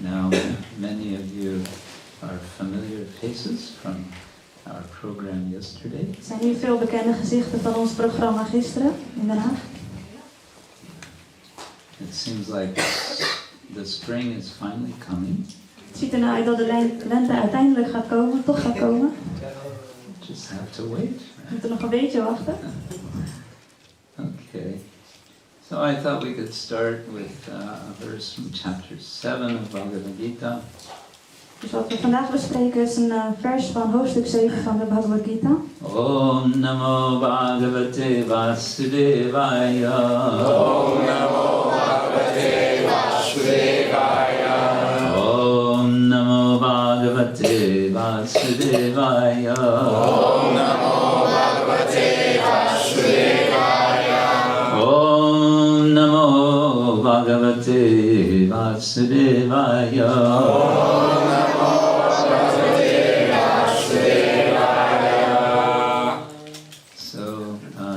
Now, many of you are familiar faces from our program yesterday. Er zijn hier veel bekende gezichten van ons programma gisteren in Den Haag. It seems like the spring is finally coming. Het ziet ernaar uit dat de lente uiteindelijk gaat komen, toch gaat komen. Just have to wait. We moeten nog een beetje wachten. Okay. So I thought we could start with a verse from chapter 7 of Bhagavad-gita. Dus wat we vandaag bespreken is een vers van hoofdstuk 7 van de Bhagavad-gita. Om Namo Bhagavate Vasudevaya. Om Namo Bhagavate Vasudevaya. Om Namo Bhagavate Vasudevaya. Om Namo Bhagavate Vasudevaya. Om Namo Bhagavate Vasudevaya.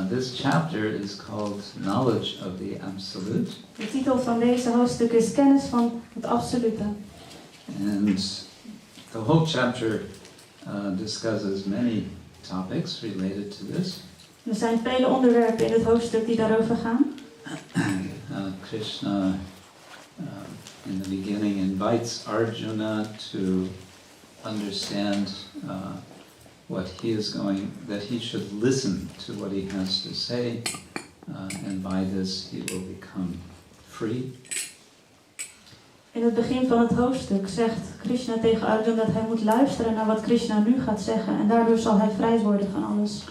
This chapter is called Knowledge of the Absolute. De titel van deze hoofdstuk is Kennis van het Absolute. And the whole chapter discusses many topics related to this. Er zijn vele onderwerpen in het hoofdstuk die daarover gaan. Krishna in the beginning invites Arjuna to understand that he should listen to what he has to say, and by this he will become free. In het begin van het hoofdstuk zegt Krishna tegen Arjuna dat hij moet luisteren naar wat Krishna nu gaat zeggen en daardoor zal hij vrij worden van alles.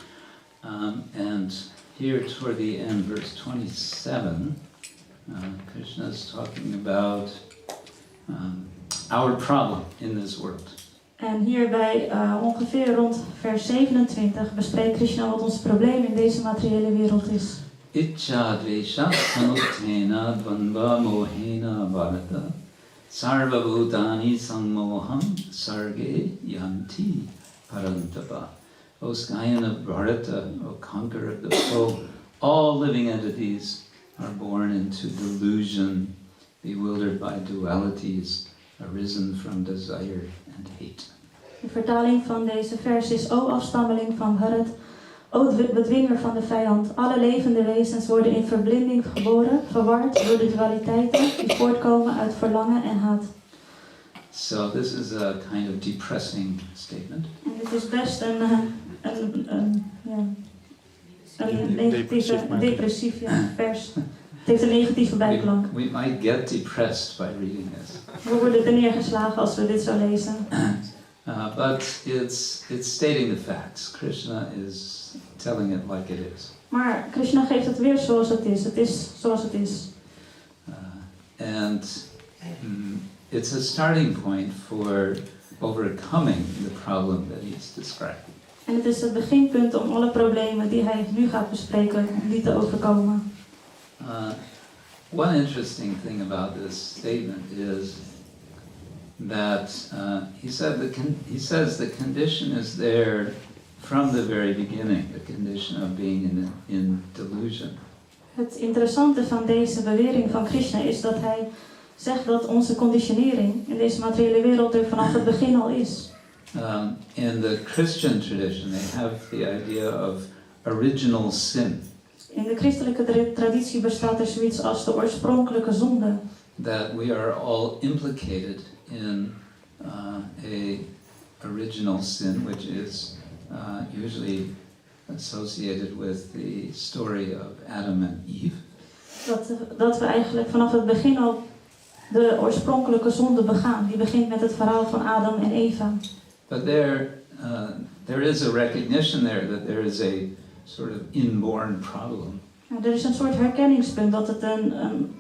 And here toward the end, verse 27, Krishna is talking about our problem in this world. En hierbij ongeveer rond vers 27 bespreekt Krishna wat ons probleem in deze materiële wereld is. Icchā-dveṣa-samutthena dvandva-mohena Bharata sarva-bhūtāni sammohaṁ sarge yānti paran-tapa. O scion of Bharata, O conqueror of the foe, all living entities are born into delusion, bewildered by dualities, arisen from desire and hate. De vertaling van deze vers is: O afstammeling van Bharata, O bedwinger van de vijand, alle levende wezens worden in verblinding geboren, verward door de dualiteiten die voortkomen uit verlangen en haat. So this is a kind of depressing statement. En dit is best een depressief vers. Het heeft een negatieve bijklank. We might get depressed by reading this. We worden er neergeslagen als we dit zo lezen. But it's stating the facts. Krishna is telling it like it is. Maar Krishna geeft het weer zoals het is. Het is zoals het is. And it's a starting point for overcoming the problem that he's describing. En het is het beginpunt om alle problemen die hij nu gaat bespreken, om die te overkomen. One interesting thing about this statement is that he says the condition is there from the very beginning, the condition of being in delusion. Het interessante van deze bewering van Krishna is dat hij zegt dat onze conditionering in deze materiële wereld er vanaf het begin al is. In the Christian tradition, they have the idea of original sin. In de christelijke traditie bestaat er zoiets als de oorspronkelijke zonde. That we are all implicated in a original sin, which is usually associated with the story of Adam and Eve. Dat we eigenlijk vanaf het begin al de oorspronkelijke zonde begaan. Die begint met het verhaal van Adam en Eva. But there is a recognition there that there is a sort of inborn problem. Er is een soort herkenningspunt dat het een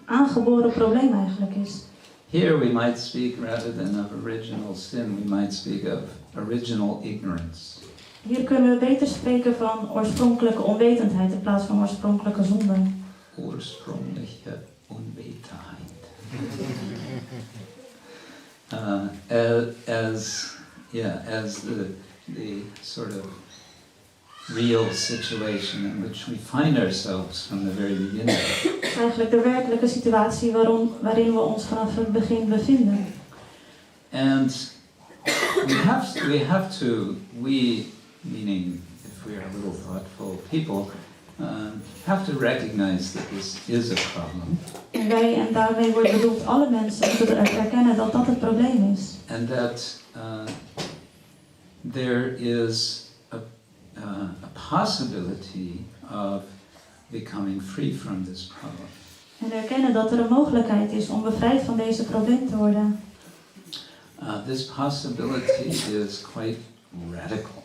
aangeboren probleem eigenlijk is. Here we might speak, rather than of original sin, we might speak of original ignorance. Hier kunnen we beter spreken van oorspronkelijke onwetendheid in plaats van oorspronkelijke zonde. Oorspronkelijke onwetendheid. As the sort of real situation in which we find ourselves from the very beginning. Eigenlijk de werkelijke situatie waarin we ons vanaf het begin bevinden. And we, meaning if we are a little thoughtful people, have to recognize that this is a problem. En wij, en daarmee wordt bedoeld alle mensen, moeten erkennen dat dat het probleem is. And that there is a possibility of becoming free from this problem. En erkennen dat er een mogelijkheid is om bevrijd van deze probleem te worden. This possibility is quite radical.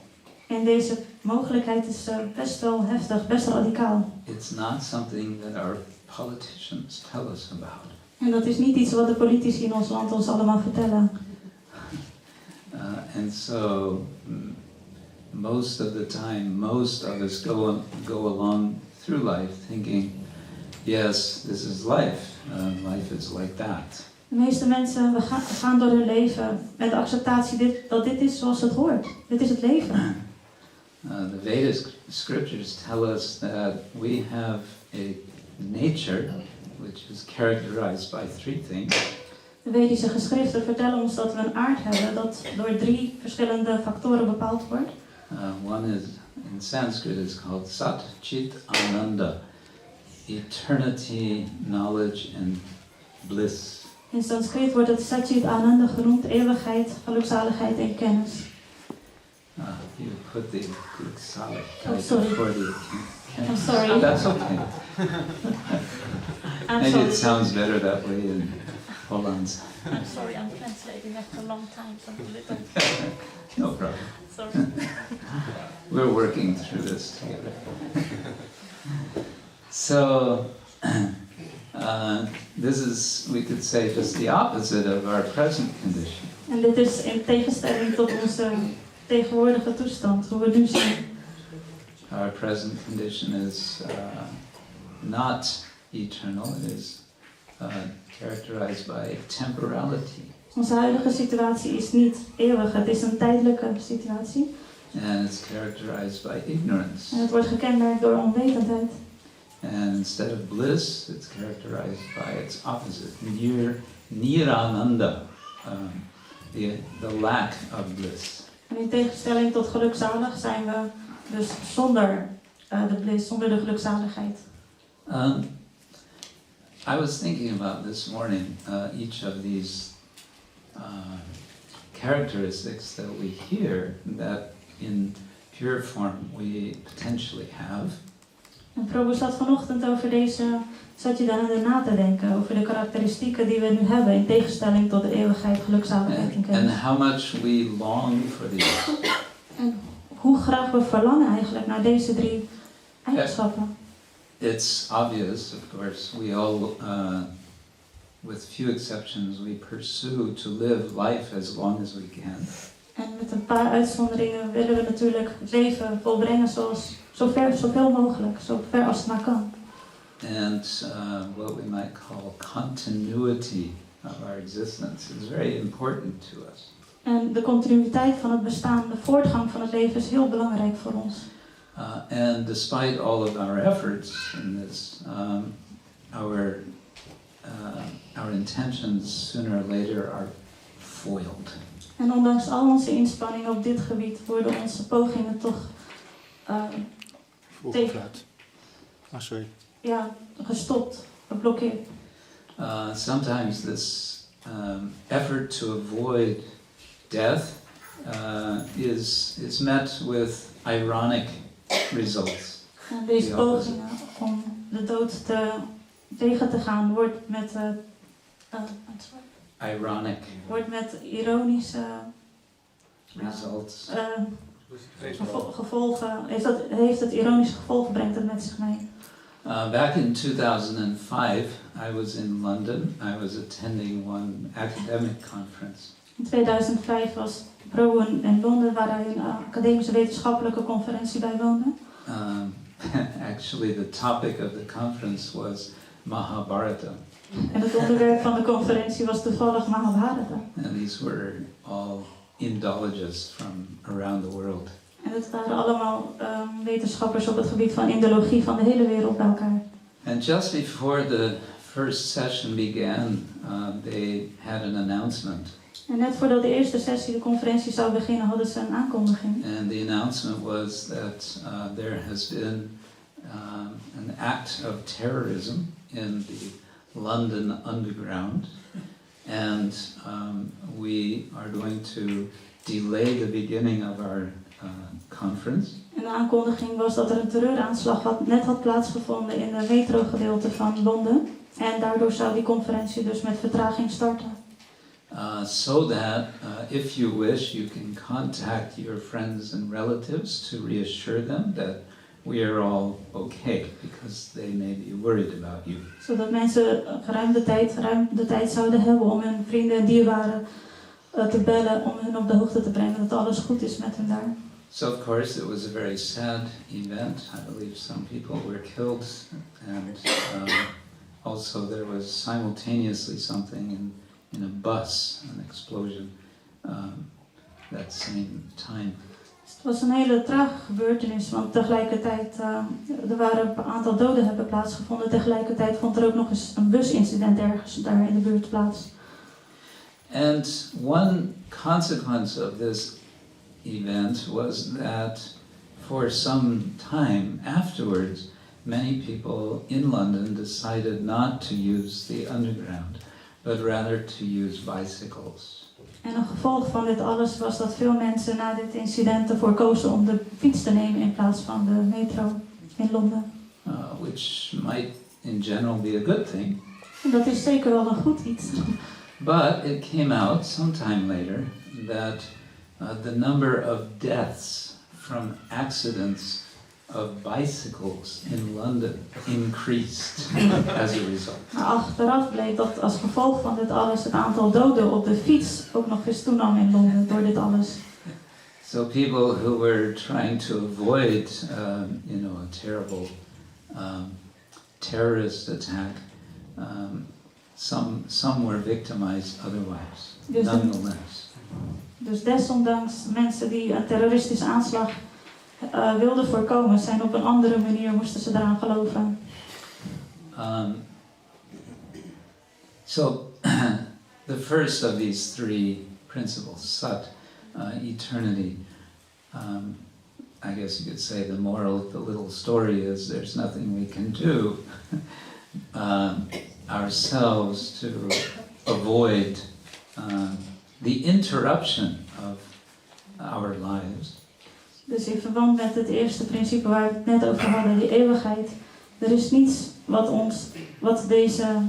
En deze mogelijkheid is best wel heftig, best radicaal. It's not something that our politicians tell us about. En dat is niet iets wat de politici in ons land ons allemaal vertellen. And so most of the time, most of us go along through life thinking, yes, this is life. Life is like that. De meeste mensen gaan door hun leven met de acceptatie dat dit is zoals het hoort. Dit is het leven. The Vedic scriptures tell us that we have a nature which is characterized by three things. De Vedische geschriften vertellen ons dat we een aard hebben dat door 3 verschillende factoren bepaald wordt. One is, in Sanskrit, is called Sat Chit Ananda, eternity, knowledge, and bliss. In Sanskriet wordt het Satchit Ananda genoemd, eeuwigheid, gelukzaligheid en kennis. You put the gelukzaligheid Oh, sorry. before the I'm sorry. That's okay. Maybe sorry. it sounds better that way in Hollands. I'm sorry, I'm translating after a long time, so I'm a little... No problem. Sorry. We're working through this together. So, this is, we could say, just the opposite of our present condition. En dit is in tegenstelling tot onze tegenwoordige toestand, hoe we nu zijn. Our present condition is not eternal. It is characterized by temporality. Onze huidige situatie is niet eeuwig, het is een tijdelijke situatie. And it's characterized by ignorance. En het wordt gekenmerkt door onwetendheid. And instead of bliss, it's characterized by its opposite, nirananda, the lack of bliss. En in tegenstelling tot gelukzalig zijn we dus zonder de bliss, zonder de gelukzaligheid. I was thinking about this morning, each of these characteristics that we hear that in pure form we potentially have. En Prabhu zat vanochtend over deze Satchidananda na te denken, over de karakteristieken die we nu hebben, in tegenstelling tot de eeuwigheid, gelukzaligheid en And kennis. how much we long for these. En hoe graag we verlangen eigenlijk naar deze 3 eigenschappen. It's obvious, of course, we all, with few exceptions, we pursue to live life as long as we can. En met een paar uitzonderingen willen we natuurlijk het leven volbrengen zoveel mogelijk, zo ver als het maar kan. And what we might call continuity of our existence is very important to us. En de continuïteit van het bestaan, de voortgang van het leven is heel belangrijk voor ons. And despite all of our efforts in this, our intentions sooner or later are foiled. En ondanks al onze inspanningen op dit gebied worden onze pogingen toch Voorgevraagd. Sorry. ja, gestopt, geblokkeerd. Sometimes this effort to avoid death is met with ironic results. En deze Ja, pogingen om de dood tegen te gaan wordt met Ironic ironische results. gevolgen. Heeft het ironische gevolgen, brengt het met zich mee. Back in 2005, I was in London. I was attending one academic conference. In 2005 was Prabhu in Londen, waar hij een academische wetenschappelijke conferentie bijwoonde. Actually, the topic of the conference was Bharata. En het onderwerp van de conferentie was toevallig Bharata. And these were all Indologists from around the world. En het waren allemaal wetenschappers op het gebied van indologie van de hele wereld bij elkaar. And just before the first session began, they had an announcement. En net voordat de eerste sessie, de conferentie zou beginnen, hadden ze een aankondiging. And the announcement was that there has been an act of terrorism in the London Underground, and we are going to delay the beginning of our conference. En de aankondiging was dat er een terreuraanslag net had plaatsgevonden in de metrogedeelte van Londen. En daardoor zou die conferentie dus met vertraging starten. So that if you wish, you can contact your friends and relatives to reassure them that we are all okay, because they may be worried about you. Zodat mensen ruim de tijd zouden hebben om hun vrienden en dierbaren te bellen, om hen op de hoogte te brengen dat alles goed is met hen daar. So of course it was a very sad event. I believe some people were killed, and also there was simultaneously something in a bus, an explosion, that same time. Het was een hele trage gebeurtenis, want tegelijkertijd er waren een aantal doden hebben plaatsgevonden. Tegelijkertijd vond er ook nog eens een busincident ergens daar in de buurt plaats. And one consequence of this event was that for some time afterwards, many people in London decided not to use the underground, but rather to use bicycles. En een gevolg van dit alles was dat veel mensen na dit incident ervoor kozen om de fiets te nemen in plaats van de metro in Londen. Which might in general be a good thing. En dat is zeker wel een goed iets. But it came out sometime later that the number of deaths from accidents of bicycles in London increased as a result. Maar achteraf bleek dat als gevolg van dit alles het aantal doden op de fiets ook nog eens toenam in Londen door dit alles. So people who were trying to avoid, a terrible terrorist attack, some were victimized otherwise, nonetheless. Dus desondanks mensen die een terroristische aanslag wilden voorkomen, zijn op een andere manier moesten ze eraan geloven. So the first of these three principles, sat, eternity. I guess you could say the moral of the little story is there's nothing we can do ourselves to avoid the interruption of our lives. Dus in verband met het eerste principe waar we het net over hadden, die eeuwigheid. Er is niets wat deze...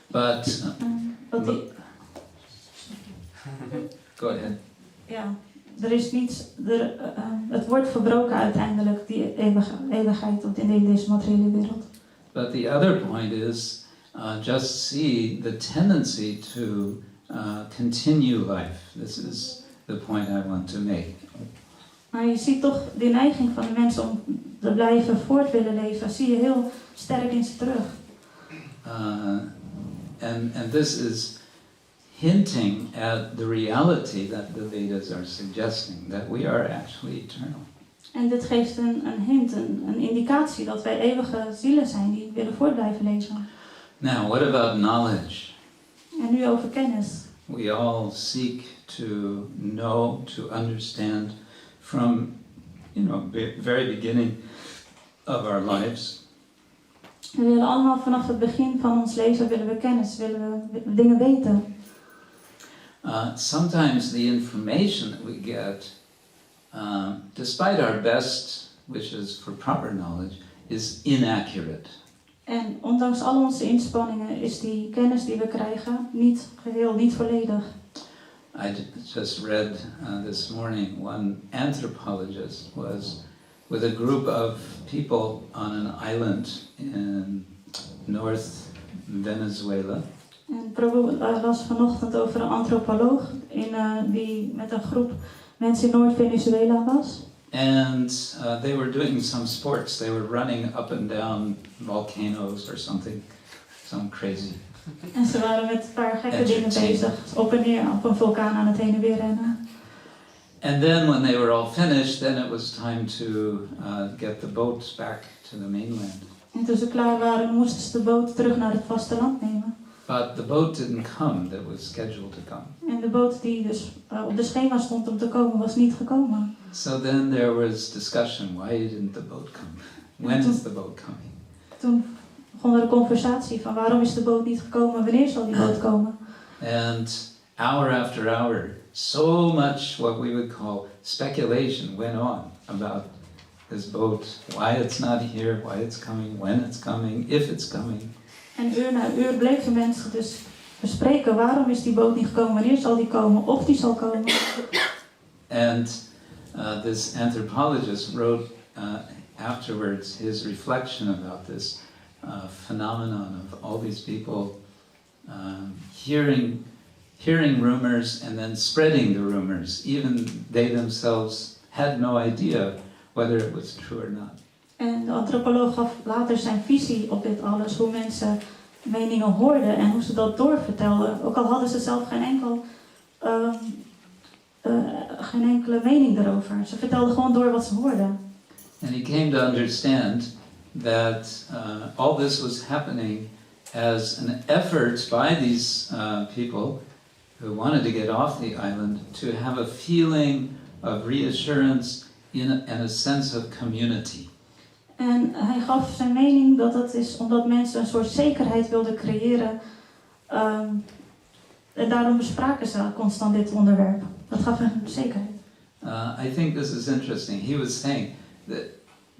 But... Go ahead. Ja, er is niets... het wordt verbroken uiteindelijk, die eeuwigheid in deze materiële wereld. But the other point is, just see the tendency to continue life. This is the point I want to make. Maar je ziet toch die neiging van de mensen om te blijven voort willen leven, zie je heel sterk in ze terug. And this is hinting at the reality that the Vedas are suggesting, that we are actually eternal. En dit geeft een hint, een indicatie dat wij eeuwige zielen zijn die willen voort blijven leven. Now, what about knowledge? En nu over kennis. We all seek to know, to understand from, very beginning of our lives. We willen allemaal vanaf het begin van ons leven willen we kennis, willen we dingen weten. Sometimes the information that we get, despite our best wishes for proper knowledge, is inaccurate. En ondanks al onze inspanningen is die kennis die we krijgen niet geheel, niet volledig. I just read this morning, one anthropologist was with a group of people on an island in North Venezuela. En Prabhu las vanochtend over een antropoloog die met een groep mensen in Noord-Venezuela was. And they were doing some sports. They were running up and down volcanoes or something, some crazy. En ze waren met een paar gekke dingen bezig, op en neer op een vulkaan aan het heen en weer rennen. And then when they were all finished, then it was time to get the boats back to the mainland. En toen ze klaar waren, moesten ze de boot terug naar het vasteland nemen. But the boat didn't come that was scheduled to come. En de boot die dus op de schema stond om te komen, was niet gekomen. So then there was discussion, why didn't the boat come? When is the boat coming? Toen begon er een conversatie van waarom is de boot niet gekomen, wanneer zal die boot komen? And hour after hour, so much what we would call speculation went on about this boat, why it's not here, why it's coming, when it's coming, if it's coming. En uur na uur bleven mensen dus bespreken waarom is die boot niet gekomen, wanneer zal die komen, of die zal komen. And this anthropologist wrote afterwards his reflection about this phenomenon of all these people hearing rumors and then spreading the rumors. Even they themselves had no idea whether it was true or not. En de antropoloog gaf later zijn visie op dit alles, hoe mensen meningen hoorden en hoe ze dat doorvertelden. Ook al hadden ze zelf geen enkele mening erover. Ze vertelden gewoon door wat ze hoorden. And he came to understand that all this was happening as an effort by these people who wanted to get off the island to have a feeling of reassurance and a sense of community. En hij gaf zijn mening dat het is omdat mensen een soort zekerheid wilden creëren. En daarom bespraken ze constant dit onderwerp. Dat gaf hen zekerheid. I think this is interesting. He was saying that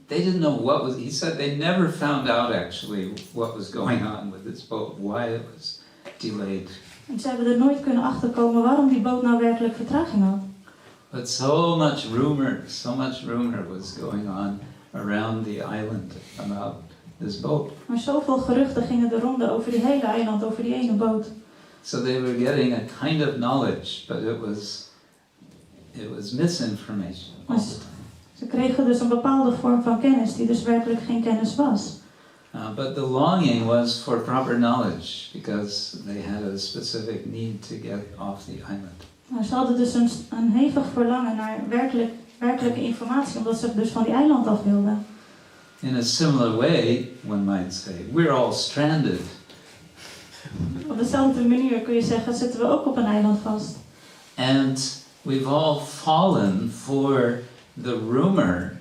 they didn't know what was. He said they never found out actually what was going on with this boat, why it was delayed. En ze hebben er nooit kunnen achterkomen waarom die boot nou werkelijk vertraging had. But so much rumor was going on around the island about this boat. Maar zoveel geruchten gingen de ronde over die hele eiland, over die ene boot. So they were getting a kind of knowledge, but it was misinformation all the time. Ze kregen dus een bepaalde vorm van kennis die dus werkelijk geen kennis was. But the longing was for proper knowledge because they had a specific need to get off the island. Maar ze hadden dus een hevig verlangen naar werkelijke informatie, omdat ze dus van die eiland af wilden. In a similar way, one might say, we're all stranded. Op dezelfde manier kun je zeggen, zitten we ook op een eiland vast. And we've all fallen for the rumor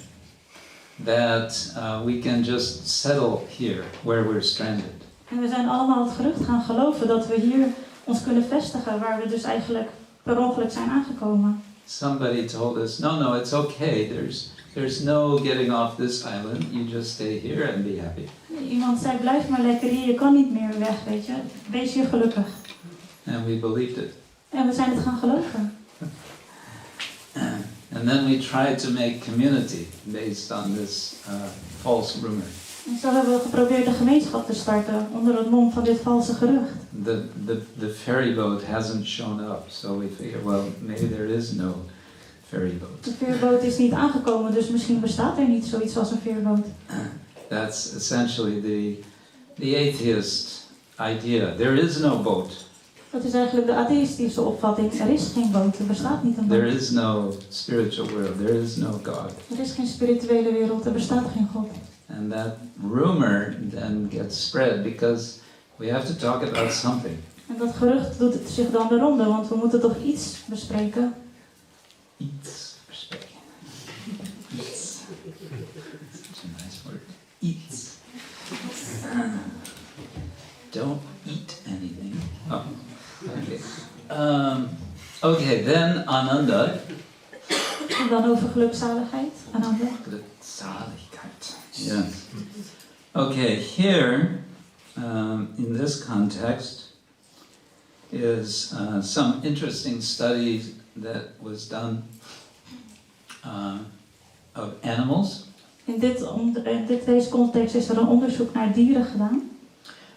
that we can just settle here where we're stranded. En we zijn allemaal het gerucht gaan geloven dat we hier ons kunnen vestigen, waar we dus eigenlijk per ongeluk zijn aangekomen. Somebody told us, no, it's okay. There's no getting off this island. You just stay here and be happy. Iemand zei, blijf maar lekker hier, je kan niet meer weg, weet je. Wees hier gelukkig. And we believed it. En we zijn het gaan geloven. And then we tried to make community based on this false rumor. En zo hebben we geprobeerd een gemeenschap te starten onder het mom van dit valse gerucht. The ferry boat hasn't shown up, so we figured, well, maybe there is no ferry boat. De veerboot is niet aangekomen, dus misschien bestaat er niet zoiets als een veerboot. That's essentially the atheist idea. There is no boat. Dat is eigenlijk de atheïstische opvatting. Er is geen boot, er bestaat niet een boot. There is no spiritual world. There is no God. Er is geen spirituele wereld, er bestaat geen God. And that rumor then gets spread because we have to talk about something. En dat gerucht doet het zich dan de ronde, want we moeten toch iets bespreken. Iets bespreken. Iets. Such a nice word. Iets. Don't eat anything. Oh, okay. Okay, then Ananda. En dan over gelukzaligheid. Ananda. Gelukzaligheid. Yes. Okay, here, in this context, is some interesting studies that was done of animals. In deze context is er een onderzoek naar dieren gedaan.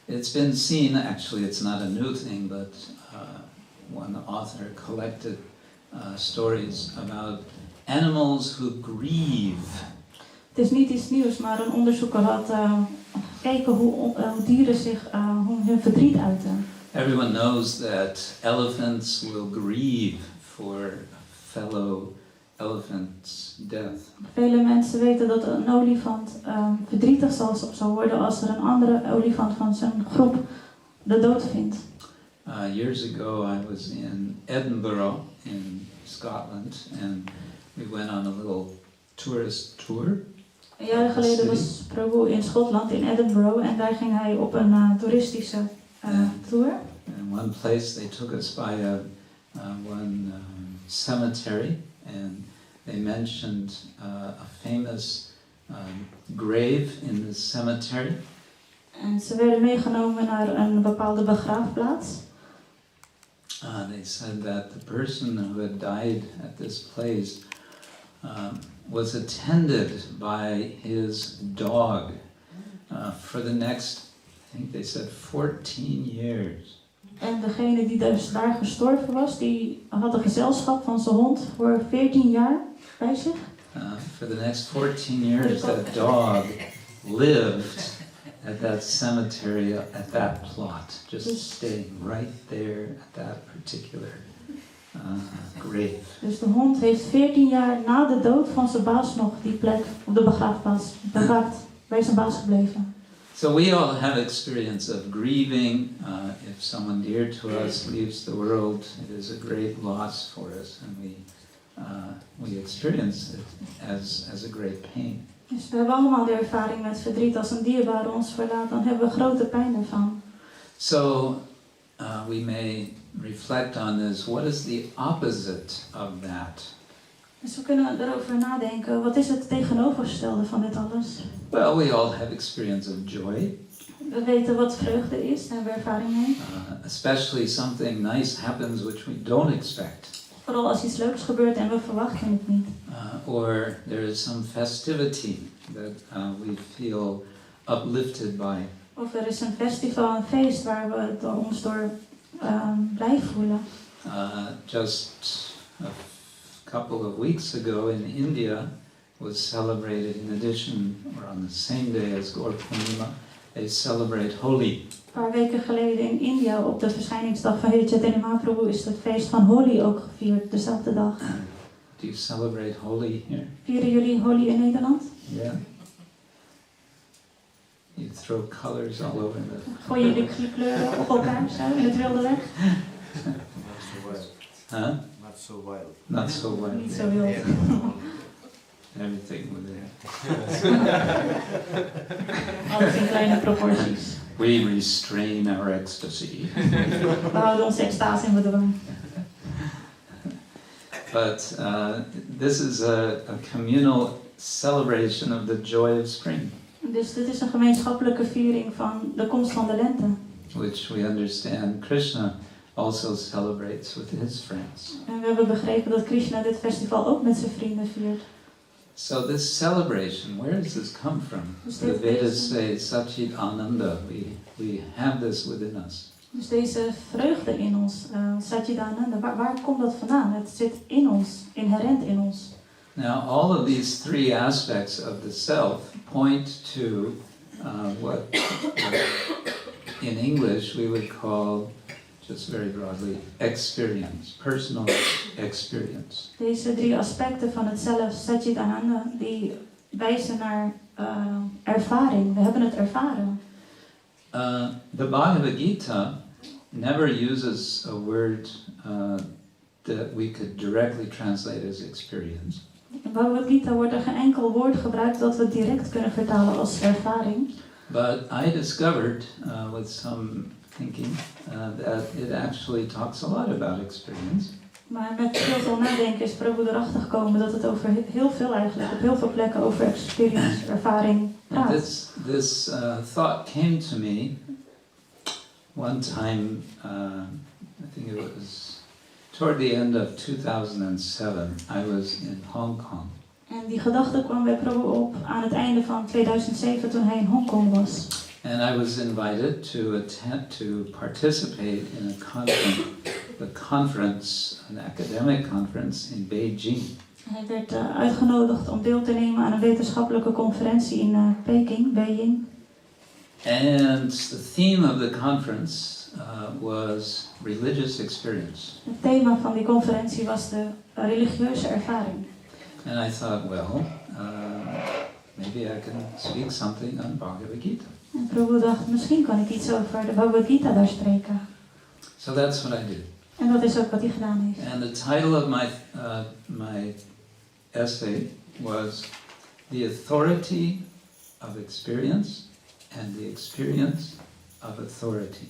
It's been seen, actually it's not a new thing, but one author collected stories about animals who grieve. Het is niet iets nieuws, maar een onderzoeker had gekeken hoe dieren zich hun verdriet uiten. Everyone knows that elephants will grieve for a fellow elephant's death. Vele mensen weten dat een olifant verdrietig zal worden als er een andere olifant van zijn groep de dood vindt. Years ago I was in Edinburgh in Scotland and we went on a little tourist tour. Jaren geleden was Prabhu in Schotland, in Edinburgh, en daar ging hij op een toeristische tour. In one place they took us by one cemetery and they mentioned a famous grave in the cemetery. En ze werden meegenomen naar een bepaalde begraafplaats. They said that the person who had died at this place was attended by his dog for the next, I think they said 14 years. En degene die dus daar gestorven was, die had een gezelschap van zijn hond voor 14 jaar bij zich. For the next 14 years that dog lived at that cemetery, at that plot, just staying right there at that particular grave. Dus de hond heeft 14 jaar na de dood van zijn baas nog die plek op de begraafplaats bewaakt, bij zijn baas gebleven. So we all have experience of grieving. If someone dear to us leaves the world, it is a great loss for us, and we experience it as a great pain. Dus we hebben allemaal de ervaring met verdriet. Als een dierbare ons verlaat, dan hebben we grote pijn ervan. So we may reflect on this. What is the opposite of that? Dus we kunnen erover nadenken. Wat is het tegenovergestelde van dit alles? Well, we all have experience of joy. We weten wat vreugde is, daar hebben we ervaring mee. Especially something nice happens which we don't expect. Vooral als iets leuks gebeurt en we verwachten het niet. Or there is some festivity that we feel uplifted by. Of er is een festival, een feest waar we ons door blij voelen. Just a couple of weeks ago in India was celebrated in addition, or on the same day as Gaur Purnima, they celebrate Holi. Een paar weken geleden in India, op de verschijningsdag van Heer Chaitanya Mahaprabhu, is het feest van Holi ook gevierd, dezelfde dag. Do you celebrate Holi here? Vieren jullie Holi in Nederland? Yeah. You throw colors all over the... Gooien jullie kleuren op elkaar zo, in het wilde weg? Huh? Not so wild. Not so wild. Niet zo wild. Everything with it. Alles in kleine proporties. We restrain our ecstasy. We houden onze extase in bedwang. But this is a communal celebration of the joy of spring. Dus dit is een gemeenschappelijke viering van de komst van de lente. Which we understand Krishna also celebrates with his friends. En we hebben begrepen dat Krishna dit festival ook met zijn vrienden viert. So this celebration, where does this come from? The Vedas say Satchit Ananda. We have this within us. Dus deze vreugde in ons, Satchidananda, waar komt dat vandaan? Het zit in ons, inherent in ons. Now, all of these three aspects of the self point to what in English we would call, just very broadly, experience, personal experience. Deze drie aspecten van het zelf, Satchidananda, die wijzen naar ervaring. We hebben het ervaren. The Bhagavad-gita never uses a word that we could directly translate as experience. In Bhagavad-gita wordt er geen enkel woord gebruikt dat we direct kunnen vertalen als ervaring. But I discovered with some thinking that it actually talks a lot about experience. Maar met heel veel nadenken is Prabhu erachter gekomen dat het over heel veel eigenlijk, op heel veel plekken over experience, ervaring praat. This thought came to me one time, I think it was toward the end of 2007, I was in Hong Kong. En die gedachte kwam bij Prabhu op aan het einde van 2007 toen hij in Hongkong was. And I was invited to participate in a conference, an academic conference in Beijing. Hij werd uitgenodigd om deel te nemen aan een wetenschappelijke conferentie in Beijing. And the theme of the conference was religious experience. Het thema van die conferentie was de religieuze ervaring. And I thought, well, maybe I can speak something on Bhagavad-gita. En Prabhu dacht, misschien kan ik iets over de Bhagavad-gita daar spreken. So that's what I did. En dat is ook wat hij gedaan heeft. And the title of my essay was The Authority of Experience and the Experience of Authority.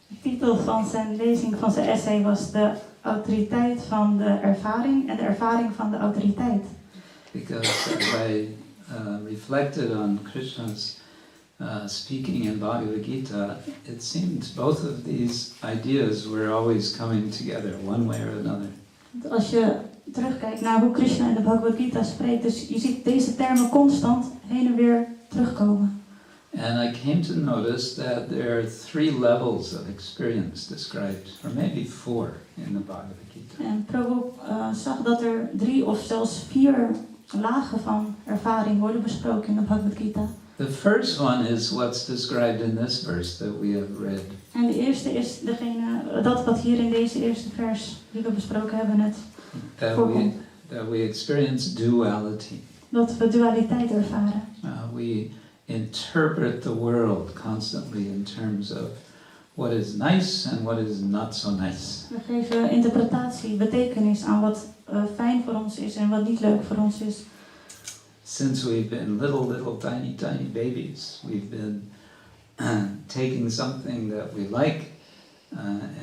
De titel van zijn lezing, van zijn essay, was de autoriteit van de ervaring en de ervaring van de autoriteit. Because as I reflected on Krishna's speaking in Bhagavad-gita, it seemed both of these ideas were always coming together, one way or another. Als je terugkijkt naar hoe Krishna in de Bhagavad-gita spreekt, dus je ziet deze termen constant heen en weer terugkomen. And I came to notice that there are 3 levels of experience described, or maybe 4 in the Bhagavad-gita. En Prabhu zag dat er 3 of zelfs 4 lagen van ervaring worden besproken in de Bhagavad-gita. The first one is what's described in this verse that we have read. En de eerste is dat wat hier in deze eerste vers die we besproken hebben net voorkomt. That we experience duality. Dat we dualiteit ervaren. We interpret the world constantly in terms of what is nice and what is not so nice. We geven interpretatie, betekenis aan wat fijn voor ons is en wat niet leuk voor ons is. Since we've been little tiny babies, we've been taking something that we like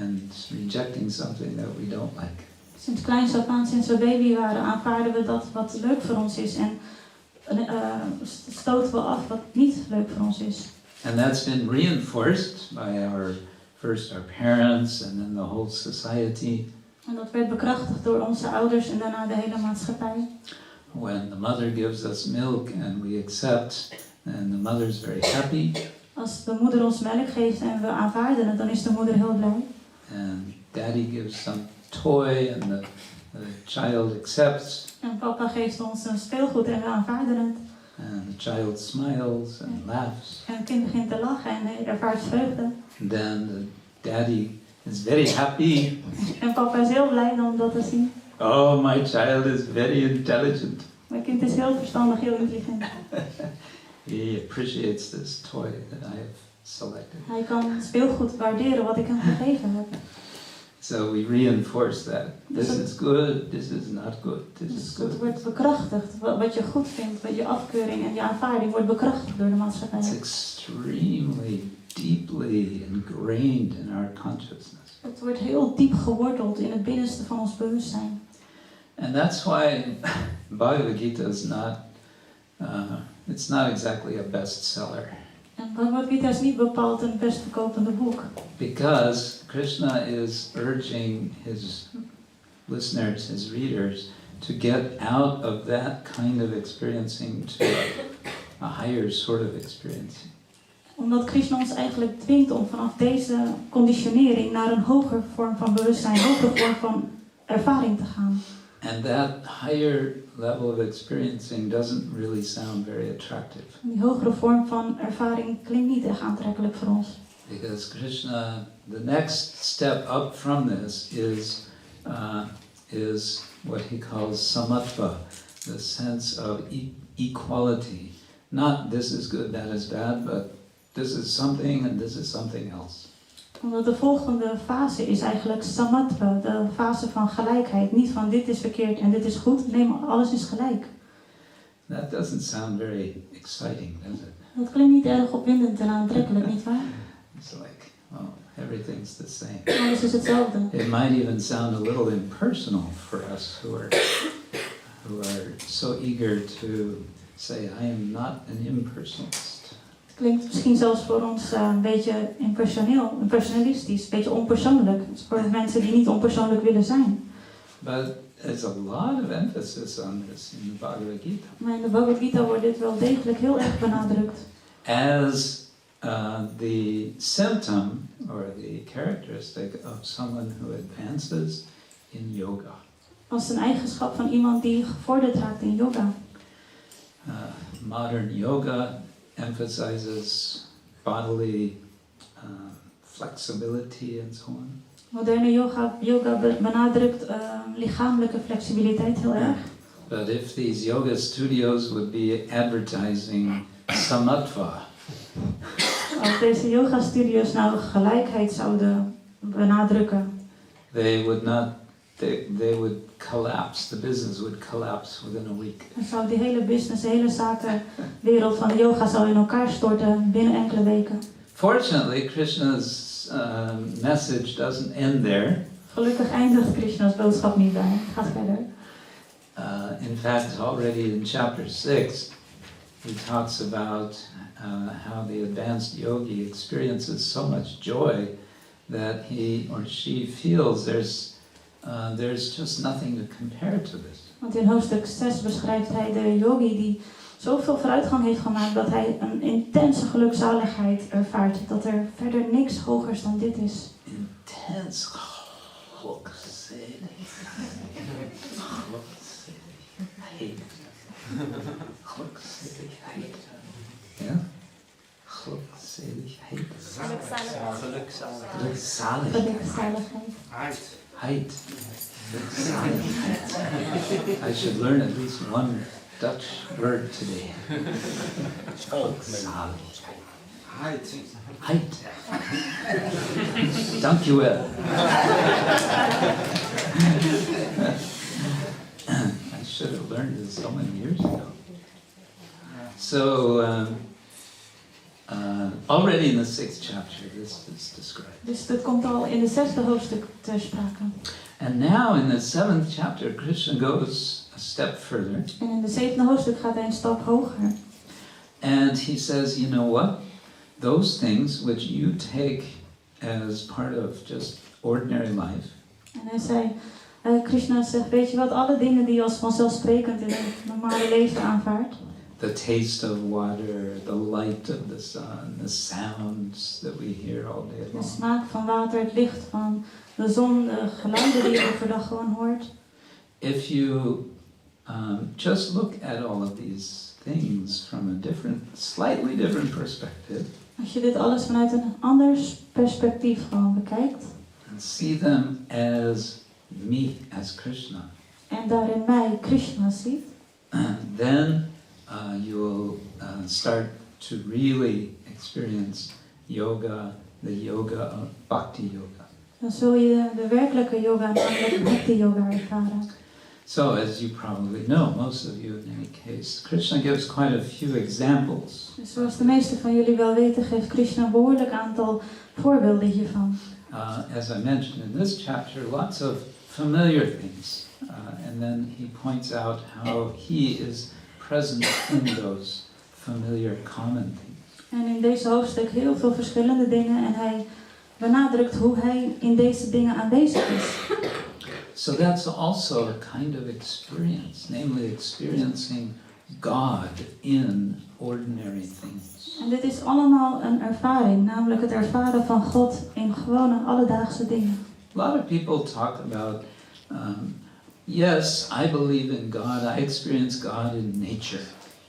and rejecting something that we don't like. Sinds kleins af aan, sinds we baby waren, aanvaarden we dat wat leuk voor ons is en stoten we af wat niet leuk voor ons is. And that's been reinforced by our parents and then the whole society. En dat werd bekrachtigd door onze ouders en daarna de hele maatschappij. When the mother gives us milk and we accept, and the mother's very happy. Als de moeder ons melk geeft en we aanvaarden het, dan is de moeder heel blij. And daddy gives some toy and the child accepts. En papa geeft ons een speelgoed en we aanvaarden het. And the child smiles and laughs. En het kind begint te lachen en hij ervaart vreugde. And then the daddy is very happy. En papa is heel blij om dat te zien. Oh, my child is very intelligent. Mijn kind is heel verstandig, heel intelligent. He appreciates this toy that I have selected. Hij kan speelgoed waarderen wat ik hem gegeven heb. So we reinforce that. This is good, this is not good, this is Dus good. het wordt bekrachtigd. Wat je goed vindt, wat je afkeuring en je aanvaarding wordt bekrachtigd door de maatschappij. It's extremely, deeply ingrained in our consciousness. Het wordt heel diep geworteld in het binnenste van ons bewustzijn. And that's why Bhagavad-gita is not, it's not exactly a bestseller. En Bhagavad-gita is niet bepaald een best verkopende boek. Because Krishna is urging his listeners, his readers, to get out of that kind of experiencing to a higher sort of experiencing. Omdat Krishna ons eigenlijk dwingt om vanaf deze conditionering naar een hogere vorm van bewustzijn, een hogere vorm van ervaring te gaan. And that higher level of experiencing doesn't really sound very attractive. Die hogere vorm van ervaring klinkt niet echt aantrekkelijk voor ons. Because Krishna, the next step up from this is what he calls samatva, the sense of equality. Not this is good, that is bad, but this is something and this is something else. Omdat de volgende fase is eigenlijk samatva, de fase van gelijkheid. Niet van dit is verkeerd en dit is goed, nee, maar alles is gelijk. That doesn't sound very exciting, does it? Dat klinkt niet erg opwindend en aantrekkelijk, nietwaar? It's like, well, everything's the same. Alles is hetzelfde. It might even sound a little impersonal for us who are so eager to say, I am not an impersonalist. Het klinkt misschien zelfs voor ons een beetje impersonalistisch, een beetje onpersoonlijk. Dus voor mensen die niet onpersoonlijk willen zijn. But there's a lot of emphasis on this in the Bhagavad-gita. Maar in de Bhagavad-gita wordt dit wel degelijk heel erg benadrukt. As the symptom or the characteristic of someone who advances in yoga. Als een eigenschap van iemand die gevorderd raakt in yoga. Modern yoga emphasizes bodily flexibility and so on. Moderne yoga benadrukt lichamelijke flexibiliteit heel erg. But if these yoga studios would be advertising samatva, Als deze yoga studios nou gelijkheid zouden benadrukken, they would collapse. The business would collapse within a week. dan zou die hele business, de hele zakenwereld van de yoga zou in elkaar storten binnen enkele weken. Fortunately, Krishna's message doesn't end there. Gelukkig eindigt Krishna's boodschap niet bij. Het gaat verder. In fact, already in chapter 6, he talks about how the advanced yogi experiences so much joy that he or she feels there's just nothing to compare to this. Want in hoofdstuk 6 beschrijft hij de yogi die zoveel vooruitgang heeft gemaakt dat hij een intense gelukzaligheid ervaart. Dat er verder niks hogers dan dit is. Intense gelukzaligheid. Gelukzaligheid. Ja? Gelukzaligheid. Gelukzaligheid. Heid. I should learn at least one Dutch word today. Heid. Dank u wel. I should have learned this so many years ago. So, already in the 6th chapter, this is described. Dus dat komt al in de 6e hoofdstuk ter sprake. And now in the 7th chapter, Krishna goes a step further. En in de 7e hoofdstuk gaat hij een stap hoger. And he says, you know what? Those things which you take as part of just ordinary life. En hij zei, Krishna zegt, weet je wat, alle dingen die je als vanzelfsprekend in het normale leven aanvaardt. The taste of water, the light of the sun, the sounds that we hear all day De long. smaak van water, het licht van de zon, de geluiden die je overdag gewoon hoort. If you just look at all of these things from a slightly different perspective, Als je dit alles vanuit een ander perspectief gewoon bekijkt. and see them as me, as Krishna, En daarin mij, Krishna, ziet. then you will start to really experience yoga, the yoga of bhakti yoga. Dan zul je de werkelijke yoga, namelijk bhakti yoga, ervaren. So, as you probably know, most of you in any case, Krishna gives quite a few examples. Dus zoals de meesten van jullie wel weten, geeft Krishna een behoorlijk aantal voorbeelden hiervan. As I mentioned in this chapter, lots of familiar things. And then he points out how he is present in those familiar common things. En in deze hoofdstuk heel veel verschillende dingen en hij benadrukt hoe hij in deze dingen aanwezig is. So that's also a kind of experience, namely experiencing God in ordinary things. En dit is allemaal een ervaring, namelijk het ervaren van God in gewone alledaagse dingen. A lot of people talk about, yes, I believe in God, I experience God in nature.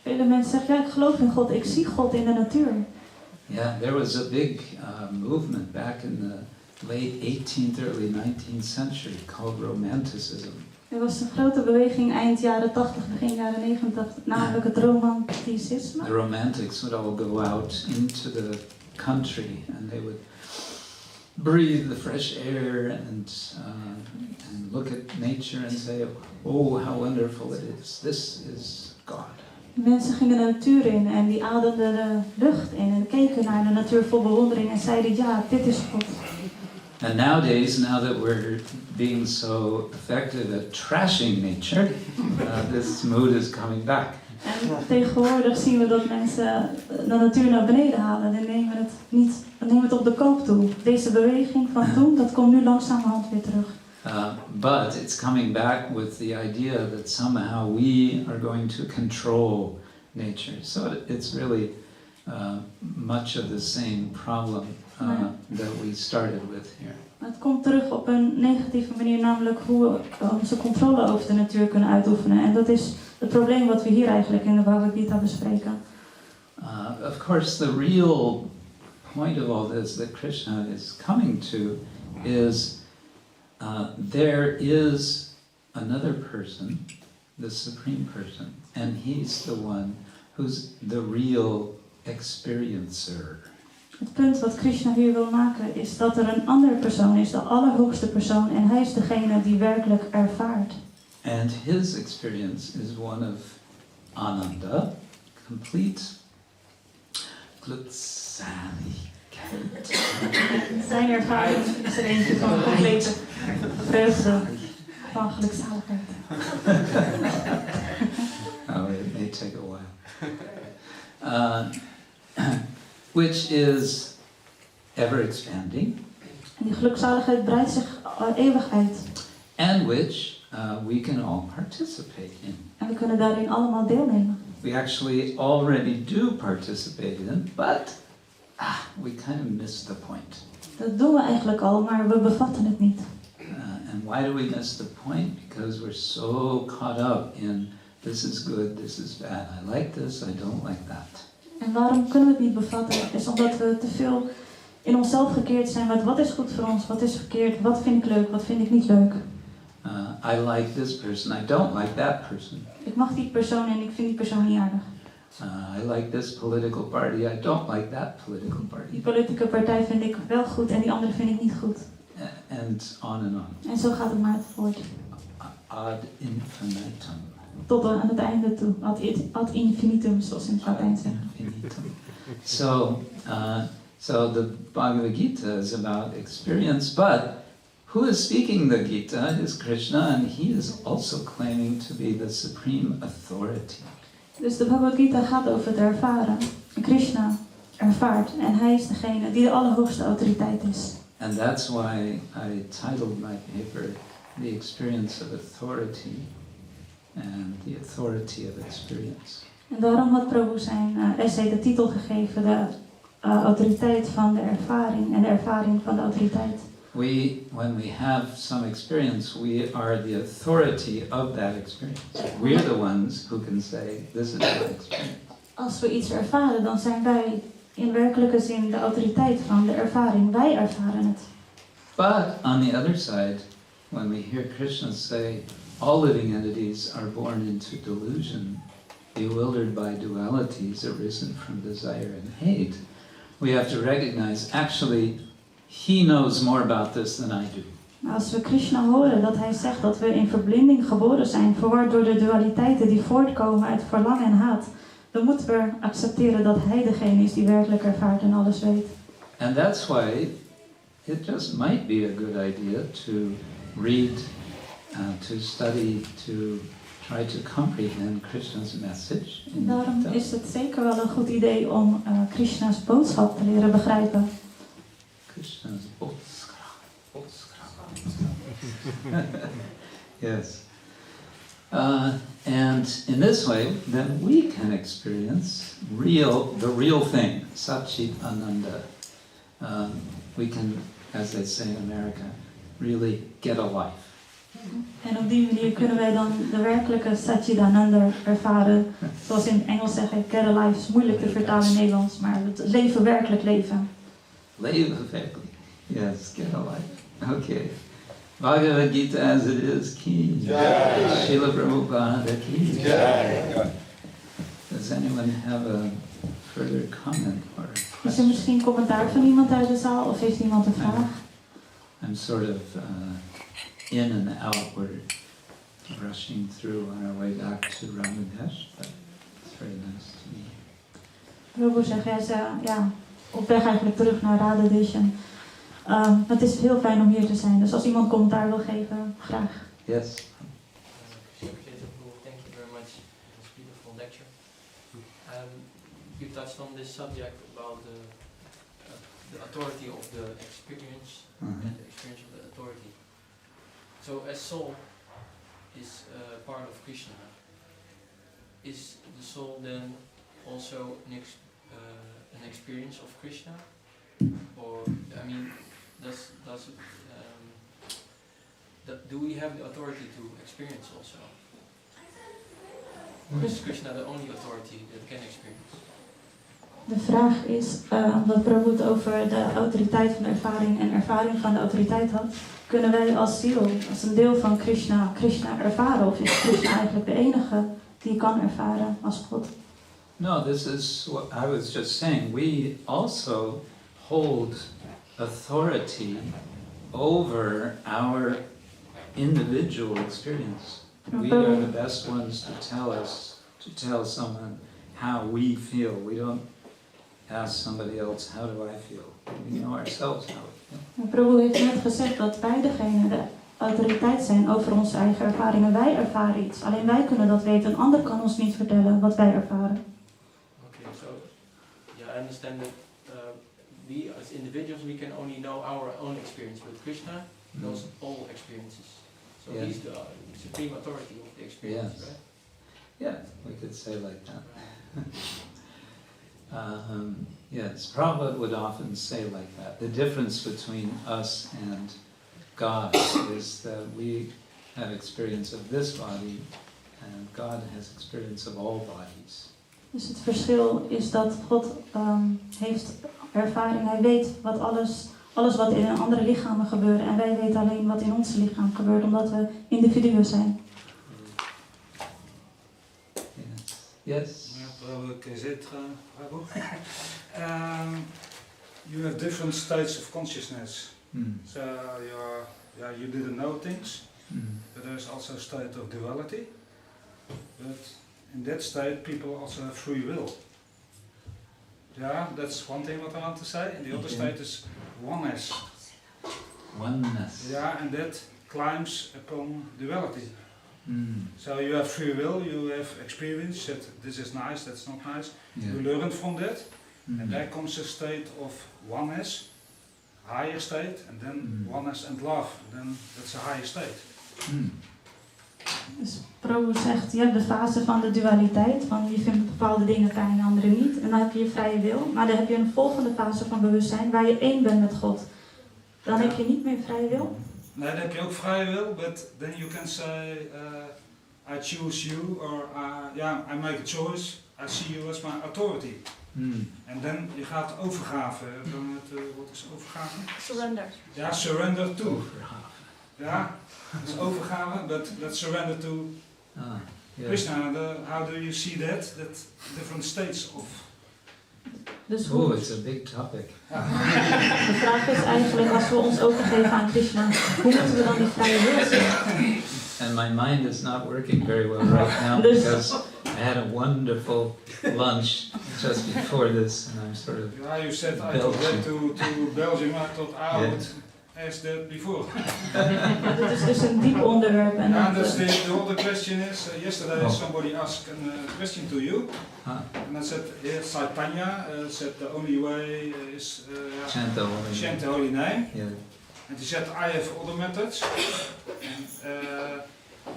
Vele mensen zeggen, ja, ik geloof in God, ik zie God in de natuur. Yeah, there was a big movement back in the late 18th, early 19th century called Romanticism. Er was een grote beweging eind jaren 80, begin jaren 90, namelijk het romanticisme. The Romantics would all go out into the country and they would breathe the fresh air and look at nature and say, oh, how wonderful it is. This is God. Mensen gingen de natuur in en die ademden de lucht in en keken naar de natuur vol bewondering en zeiden, ja, dit is God. And nowadays, now that we're being so effective at trashing nature, this mood is coming back. En tegenwoordig zien we dat mensen de natuur naar beneden halen en nemen het op de koop toe. Deze beweging van toen, dat komt nu langzamerhand weer terug. But it's coming back with the idea that somehow we are going to control nature. So it's really much of the same problem that we started with here. Het komt terug op een negatieve manier, namelijk hoe we onze controle over de natuur kunnen uitoefenen. En dat is het probleem wat we hier eigenlijk in de Bhagavad-gita bespreken. Of course, the real point of all this that Krishna is coming to is there is another person the supreme person, and he's the one who's the real experiencer. Het punt wat Krishna hier wil maken is dat er een andere persoon is, de allerhoogste persoon, en hij is degene die werkelijk ervaart. And his experience is one of ananda, complete glutsaligkeit. Zijn ervaring is er eentje van complete vreugde, van gelukzaligheid. Oh, it may take a while. Which is ever expanding. En die gelukzaligheid breidt zich eeuwig uit. And which we can all participate in. En we kunnen daarin allemaal deelnemen. We actually already do participate in, but we kind of miss the point. Dat doen we eigenlijk al, maar we bevatten het niet. And why do we miss the point? Because we're so caught up in this is good, this is bad, I like this, I don't like that. En waarom kunnen we het niet bevatten? Is omdat we te veel in onszelf gekeerd zijn met wat is goed voor ons, wat is verkeerd, wat vind ik leuk, wat vind ik niet leuk. I like this person, I don't like that person. Ik mag die persoon en ik vind die persoon niet aardig. I like this political party, I don't like that political Die party. politieke partij vind ik wel goed en die andere vind ik niet goed. And on. En zo gaat het maar voort. Ad infinitum. Tot aan het einde toe. Ad infinitum, zoals in het Latijn zeggen. Infinitum. So the Bhagavad-gita is about experience, but who is speaking the Gita is Krishna, and he is also claiming to be the supreme authority. Dus de Bhagavad-gita gaat over het ervaren. Krishna ervaart en hij is degene die de allerhoogste autoriteit is. And that's why I titled my paper The Experience of Authority and the Authority of Experience. En daarom had Prabhu zijn essay de titel gegeven, de autoriteit van de ervaring en de ervaring van de autoriteit. When we have some experience, we are the authority of that experience. We're the ones who can say, this is my experience. Als we iets ervaren, dan zijn wij in werkelijke zin de autoriteit van de ervaring. Wij ervaren het. But on the other side, when we hear Krishna say, all living entities are born into delusion, bewildered by dualities arisen from desire and hate, we have to recognize, actually, he knows more about this than I do. Als we Krishna horen dat hij zegt dat we in verblinding geboren zijn, verward door de dualiteiten die voortkomen uit verlangen en haat, dan moeten we accepteren dat hij degene is die werkelijk ervaart en alles weet. And that's why it just might be a good idea to read, to study, to try to comprehend Krishna's message. En daarom is het zeker wel een goed idee om Krishna's boodschap te leren begrijpen. Krishna's boodschap. Yes. And in this way, then we can experience the real thing, Satchit Ananda. We can, as they say in America, really get a life. En op die manier kunnen wij dan de werkelijke Satchidananda ervaren. Zoals in het Engels zeggen, get a life is moeilijk te vertalen in Nederlands, maar het leven werkelijk leven. Leven werkelijk. Yes, get a life. Okay. Bhagavad-gita as it is, ki. Jai. Srila Prabhupada, ki. Jai. Does anyone have a further comment or Is er question? misschien commentaar van iemand uit de zaal of heeft iemand een vraag? I'm sort of in and out. We're rushing through on our way back to Ramadesh, but it's very nice to meet you. Prabhu zegt, hij is op weg eigenlijk terug naar Ramadesh. Het is heel fijn om hier te zijn, dus als iemand commentaar wil geven, graag. Yes. Thank you very much for this beautiful lecture. You touched on this subject about the authority of the experience and the experience of the authority. So as soul is part of Krishna, is the soul then also an experience of Krishna? Or, I mean, do we have the authority to experience also? Or is Krishna the only authority that can experience? De vraag is, wat Prabhu het over de autoriteit van de ervaring en ervaring van de autoriteit had. Kunnen wij als ziel, als een deel van Krishna ervaren? Of is Krishna eigenlijk de enige die kan ervaren als God? No, this is what I was just saying. We also hold authority over our individual experience. We are the best ones to tell someone how we feel. We don't ask somebody else, how do I feel? We know ourselves how we feel. Prabhu heeft net gezegd dat wij degene de autoriteit zijn over onze eigen ervaringen. Wij ervaren iets. Alleen wij kunnen dat weten. Een ander kan ons niet vertellen wat wij ervaren. Okay, so yeah, I understand that we as individuals we can only know our own experience, but Krishna knows all experiences. So Yeah. he's the supreme authority of the experience, Yes. right? Yeah, we could say like that. Yes, Prabhupada would often say like that. The difference between us and God is that we have experience of this body and God has experience of all bodies. Dus het verschil is dat God heeft ervaring. Hij weet wat alles wat in andere lichamen gebeurt. En wij weten alleen wat in ons lichaam gebeurt, omdat we individuen zijn. Yes. Bhagavad Kshetra Prabhu. You have different states of consciousness. So you didn't know things, but there's also a state of duality. But in that state, people also have free will. Yeah, that's one thing what I want to say. And the other state is oneness. Oneness. Yeah, and that climbs upon duality. So you have free will, you have experience that this is nice, that's not nice. Yeah. You learn from that, and there comes a state of oneness, higher state, and then oneness and love. Then that's a higher state. Dus Prabhu zegt, je hebt de fase van de dualiteit, van je vindt bepaalde dingen fijn en andere niet. En dan heb je je vrije wil, maar dan heb je een volgende fase van bewustzijn waar je één bent met God. Dan heb je niet meer vrije wil. Nee, dan heb je ook vrije wil, but then you can say, I choose you, or I make a choice, I see you as my authority. En dan je gaat overgave. Wat is overgave? Surrender. Ja, surrender to. Overgave. Ja, dat is overgave, but let's surrender to Krishna. How do you see that? That different states of... Dus It's a big topic. de vraag is eigenlijk, als we ons overgeven aan Krishna, hoe moeten we dan die vrije wil zien? And my mind is not working very well right now because I had a wonderful lunch just before this, and I'm sort of Yeah, you said I thought that to Belgium. I thought I would ask that before. Dit is dus een diep onderwerp. En And that's the other question is, yesterday somebody asked a question to you, and I said, yes, Chaitanya said the only way is chant the holy chant the holy name. Yeah. And he said, I have other methods.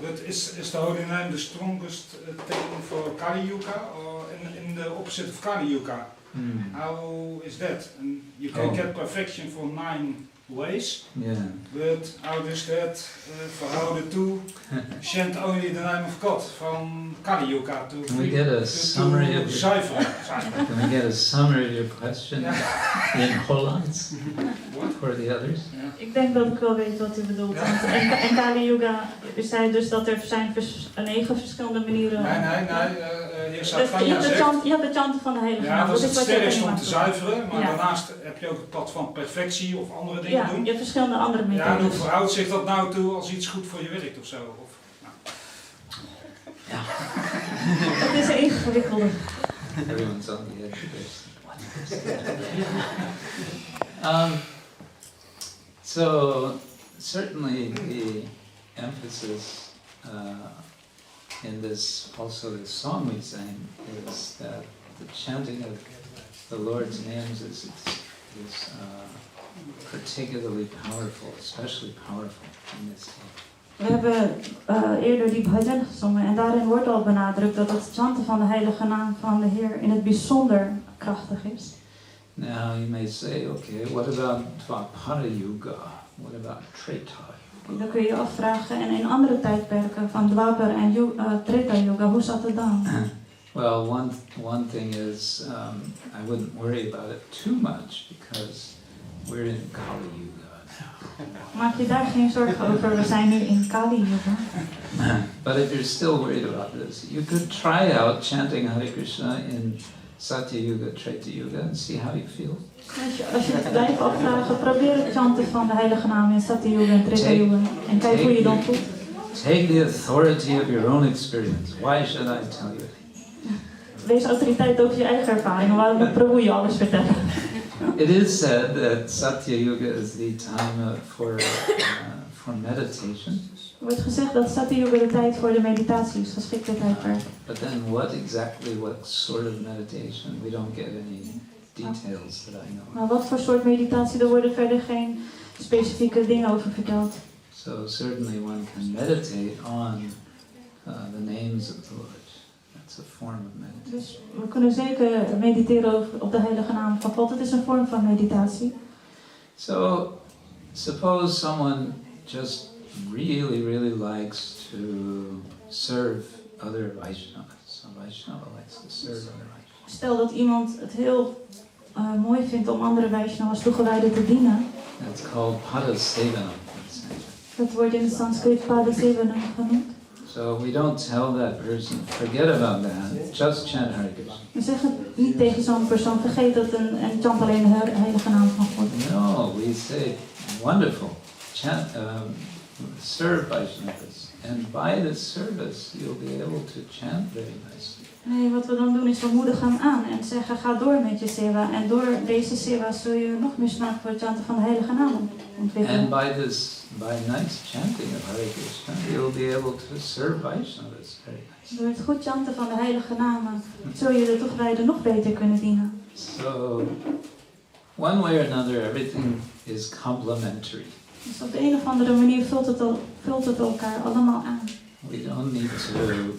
But is the holy name the strongest thing for Kali Yuga, or in the opposite of Kali Yuga? How is that? And you can get perfection for 9 ways. Yeah. But how does that verhouden to chant only the name of God from Kali Yuga to Can we get a summary of your, zuiveren? can we get a summary of your question in Hollands What? for the others? Ik denk dat ik wel weet wat u bedoelt. Ja. Want en Kali Yuga, u zei dus dat er zijn 9 verschillende manieren. Hier Dus staat je hebt de chanten van de heilige ja, naam. dat is is het wat je sterkst om meemaakt. te zuiveren, maar Ja. daarnaast heb je ook het pad van perfectie of andere dingen Ja, doen. je hebt verschillende andere Ja, en hoe methodes. verhoudt zich dat nou toe als iets goed voor je werkt of zo? Of, nou. Ja. Het is ingewikkelder. Everyone's on the edge of this. So certainly the emphasis in this, also this song we sang, is that the chanting of the Lord's names is particularly powerful, especially powerful in this case. We hebben eerder die bhajan gezongen en daarin wordt al benadrukt dat het chanten van de heilige naam van de Heer in het bijzonder krachtig is. Now you may say, okay, what about Dvapara Yuga? What about Treta Yuga? Dan kun je je afvragen, en in andere tijdperken van Dwapar en Treta Yuga, hoe zat het dan? Well, one thing is I wouldn't worry about it too much because we're in Kali Yuga now. Maak je daar geen zorgen over, we zijn nu in Kali Yuga. But if you're still worried about this, you could try out chanting Hare Krishna in Satya Yuga, Treta Yuga and see how you feel. Als je het blijft afvragen, probeer het chanten van de heilige naam in Satya Yuga en Treta Yuga. En kijk hoe je dan voelt. Take the authority of your own experience. Why should I tell you? Wees autoriteit over je eigen ervaring. Waarom moet Prabhu je alles vertellen? It is said that Satya Yuga is the time for meditation. Er wordt gezegd dat Satya Yuga de tijd voor de meditatie is, geschikte tijdperk. But then what sort of meditation? We don't get any details that I know. Maar wat voor soort meditatie? Er worden verder geen specifieke dingen over verteld. So certainly one can meditate on the names of the Lord. That's a form of meditation. Dus we kunnen zeker mediteren op de heilige naam van God. Het is een vorm van meditatie. So suppose someone just really likes to serve other Vaishnavas. A Vaishnava likes to serve other Vaishnavas. Stel dat iemand het heel mooi vindt om andere Vaishnavas toegewijden te dienen. That's called paran-tapa. Dat wordt in het Sanskriet paran-tapa genoemd. So we don't tell that person, forget about that, just chant Hare Krishna. We zeggen niet tegen zo'n persoon, vergeet dat en chant alleen de heilige naam van God. No, we say, wonderful, chant, serve Vaishnavas, and by this service you'll be able to chant very nicely. Nee, wat we dan doen is we moedigen hem aan en zeggen ga door met je seva. En door deze seva zul je nog meer smaak voor het chanten van de heilige naam ontwikkelen. And by nice chanting of Hare Krishna, you'll be able to serve Vaishnavas very nicely. Door het goed chanten van de heilige namen zul je de toegewijden nog beter kunnen dienen. So, one way or another, everything is complementary. Dus op de een of andere manier vult het elkaar allemaal aan. We don't need to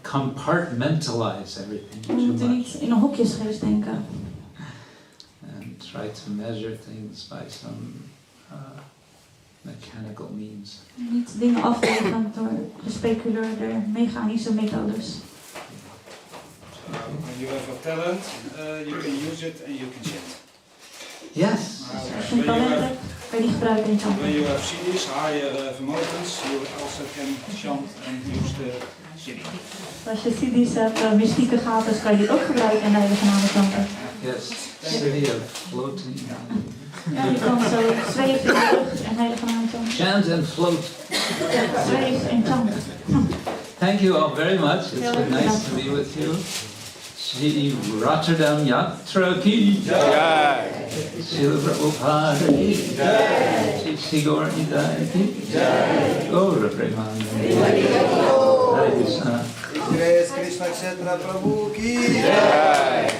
compartmentalize everything We too moeten much niet in een hokjesgeest denken. and try to measure things by some mechanical means. Niet dingen afwegen door gespeculeerde mechanische methodes. When you have a talent, you can use it and you can chant. Yes. Als je een talent hebt, kan je die gebruiken in chanten. When you have CDs, higher mountains, you also can chant and use the CD. Als je CD's hebt, mystieke gaten, kan je die ook gebruiken en de heilige namen chanten. Yes. City of floating. Ja, je kan zo zweven in de lucht en heilige naam chanten. Chant and float. Zweef en chanten. Thank you all very much. It's been nice to be with you. Shri Rotterdam Yatra ki jai. Srila Prabhupada ki jai. Shri Gaur Nidai ki jai. Gaura Premanandi. Hare Krishna. HH Krishna Kshetra Prabhu ki jai.